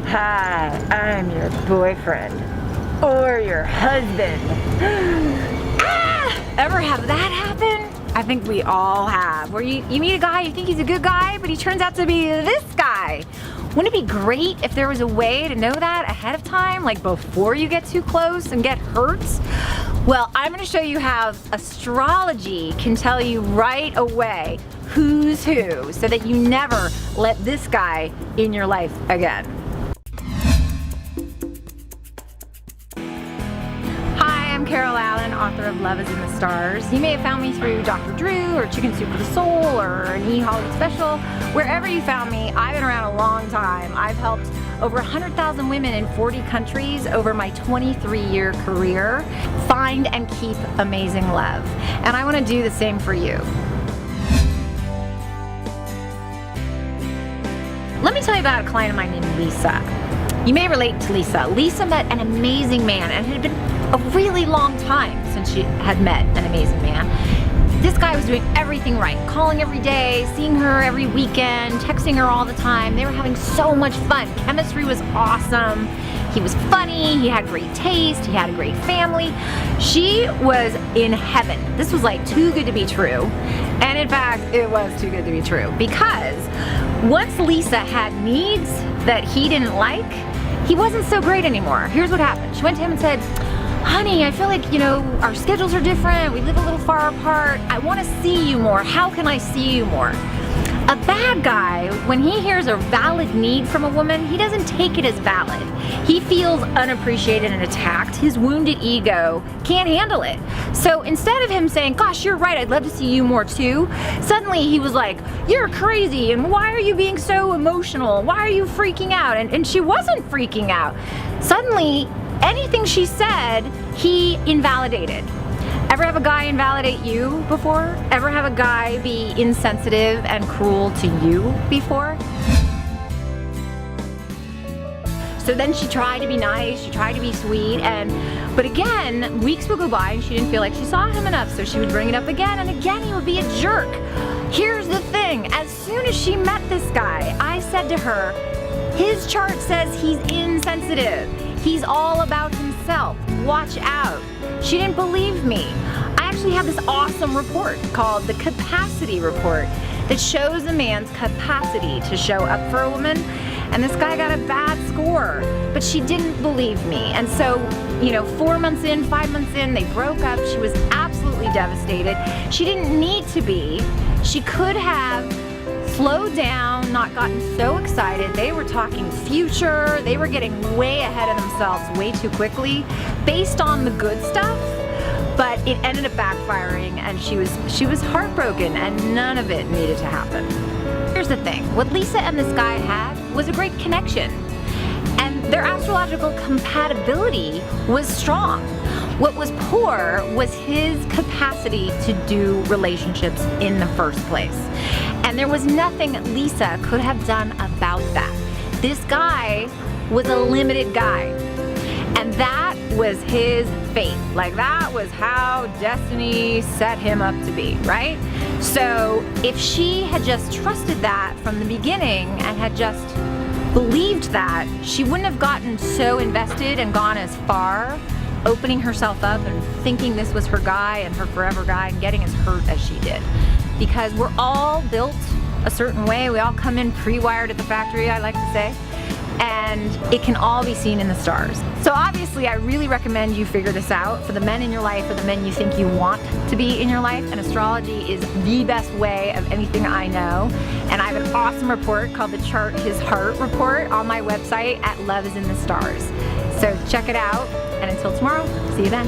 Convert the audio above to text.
Hi, I'm your boyfriend. Or your husband. Ever have that happen? I think we all have. Where you meet a guy, you think he's a good guy, but he turns out to be this guy. Wouldn't it be great if there was a way to know that ahead of time, like before you get too close and get hurt? Well, I'm gonna show you how astrology can tell you right away who's who, so that you never let this guy in your life again. I'm Carol Allen, author of Love is in the Stars. You may have found me through Dr. Drew or Chicken Soup for the Soul or an E! Hollywood special. Wherever you found me, I've been around a long time. I've helped over 100,000 women in 40 countries over my 23-year career find and keep amazing love. And I want to do the same for you. Let me tell you about a client of mine named Lisa. You may relate to Lisa. Lisa met an amazing man, and it had been a really long time since she had met an amazing man. This guy was doing everything right, calling every day, seeing her every weekend, texting her all the time. They were having so much fun. Chemistry was awesome. He was funny, he had great taste, he had a great family. She was in heaven. This was like too good to be true. And in fact, it was too good to be true, because once Lisa had needs that he didn't like, he wasn't so great anymore. Here's what happened. She went to him and said, honey, I feel like, our schedules are different. We live a little far apart. I want to see you more. How can I see you more? A bad guy, when he hears a valid need from a woman, he doesn't take it as valid. He feels unappreciated and attacked. His wounded ego can't handle it. So instead of him saying, gosh, you're right, I'd love to see you more too, suddenly he was like, you're crazy, and why are you being so emotional? Why are you freaking out? And she wasn't freaking out. Suddenly, anything she said, he invalidated. Ever have a guy invalidate you before? Ever have a guy be insensitive and cruel to you before? So then she tried to be nice, she tried to be sweet, but again, weeks would go by and she didn't feel like she saw him enough, so she would bring it up again, and again he would be a jerk. Here's the thing, as soon as she met this guy, I said to her, his chart says he's insensitive. He's all about himself. Watch out. She didn't believe me. I actually have this awesome report called the Capacity Report that shows a man's capacity to show up for a woman. And this guy got a bad score, but she didn't believe me. And so, 4 months in, 5 months in, they broke up. She was absolutely devastated. She didn't need to be. She could have slowed down, not gotten so excited. They were talking future. They were getting way ahead of themselves way too quickly based on the good stuff, but it ended up backfiring, and she was heartbroken, and none of it needed to happen. Here's the thing, what Lisa and this guy had was a great connection, and their astrological compatibility was strong. What was poor was his capacity to do relationships in the first place. And there was nothing Lisa could have done about that. This guy was a limited guy. And that was his fate. Like, that was how destiny set him up to be, right? So if she had just trusted that from the beginning and had just believed that, she wouldn't have gotten so invested and gone as far, opening herself up and thinking this was her guy and her forever guy, and getting as hurt as she did. Because we're all built a certain way. We all come in pre-wired at the factory, I like to say. And it can all be seen in the stars. So obviously I really recommend you figure this out for the men in your life or the men you think you want to be in your life. And astrology is the best way of anything I know. And I have an awesome report called the Chart His Heart Report on my website at Love is in the Stars. So check it out, and until tomorrow, see you then.